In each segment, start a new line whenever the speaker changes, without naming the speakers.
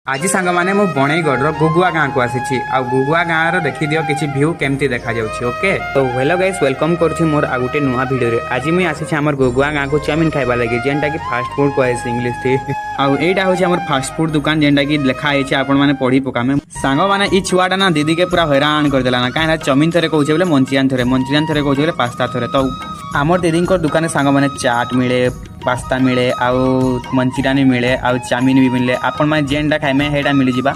आज सांग मैंने मु बणईगढ़ गुगुआ गाँव को आसी आ गुगुआ गाँव देखी दियो किसी व्यू केमती देखा जाउछि। ओके तो हेलो गाइस वेलकम करछि मोर आ गुटे नुआ वीडियो रे। आज मुई आसी हमर गुगुआ गाँव को चाउमिन खाइबा लागि जेनटा कि फास्ट फूड कहै इंग्लिश थी आ एटा होछि हमर फास्ट फूड दुकान जेनटा कि लिखा आइछि आपण माने पढ़ी पकामे। सांग माने ई छुआटा ना दीदी के पूरा हैरान कर देला ना काहे चाउमिन थरे कहउछि बोले मंचुरियन थरे कहउछि बोले पास्ता थरे। तो हमर दीदी को दुकान सांग माने चाट मिले पास्ता मिले आउ मंचुरियन मिले आउ चाउमिन भी मिले आपण माने जेनटा खाइमे हेडा मिल जिबा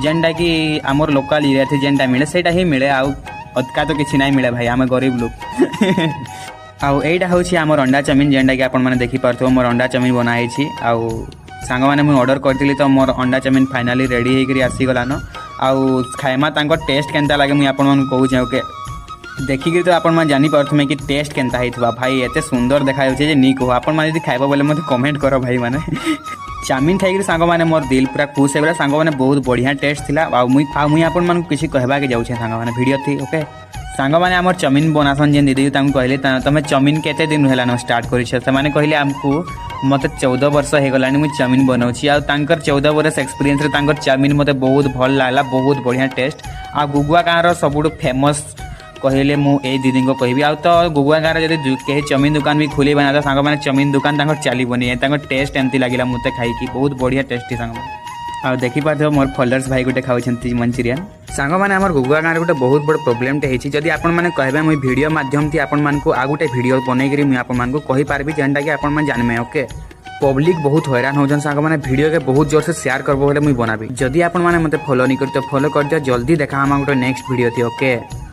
जेनटा कि हमर लोकल एरिया थे जेनटा मिले सेटा ही मिले आउ अदका तो किछि नाही मिले भाई आमे गरीब लोग। आउ एटा होछि हमर अंडा चाउमिन जेनटा कि आपण माने देखि पारथो मोर अंडा चाउमिन बनाई छी आउ सांग माने मु ऑर्डर करथिली तो मोर अंडा चाउमिन फाइनली रेडी हे करी आसी गलानो। आउ खाइमा तांको टेस्ट केनता लागे मु आपण माने कहू छै। ओके देखिक तो आपण मैंने जानी पारे कि टेस्ट केनता होता भाई एत सुंदर देखा जे नी कह आपण मैंने खाइब बोले मत कमेंट कर भाई मैंने चाउमिन खाई सांग मैंने मोर दिल पूरा खुश हो सांग मैंने बहुत बढ़िया टेस्ट था। मुई आपण मन किसी कहवाके जाऊे सांग मैंने वीडियो थी। ओके सांग मैंने आम चाउमिन बनासन जेन दीदी कहले तुम चाउमिन केते दिन है स्टार्ट कर कहले आमको मत 14 वर्ष हो गला मुझे चाउमिन बनाऊँगी आ 14 वर्ष एक्सपीरियंस चाउमिन मत बहुत भल लागला बहुत बढ़िया टेस्ट। आ गुगुआ गाँव सबुठ फेमस कहले मु ए दीदी को कहबी आ तो गुगुआ गाँव जब कहीं चाउमिन दुकान भी खोल बना तो सांग मैंने चाउमिन दुकान चलबनी टेस्ट एमती लगे मत खाई बहुत बढ़िया टेस्टी सांग आ देखी पार्थ मोर फॉलोअर्स भाई गोटे खाऊँ मंचुरियन। सांग मैंने आम गुगुआ गाँव गोटे बहुत बड़ प्रोब्लेम होती जदि आपण मैंने कहबे मुझे वीडियो माध्यम थी आपण मानकु आ गोटे वीडियो बनईकरी मुझे आपण मानकु कहि पारबी जेनटा कि आपण मैंने जानमे। ओके पब्लिक बहुत हैरान होजन सांग मैंने वीडियो के बहुत जोर से शेयर करबो बोले मुझे बनाबी जदि आपण मैंने मते फॉलो नहीं करते फॉलो कर दियो जल्दी देखा हम गोटे नेक्स्ट वीडियो थी। ओके।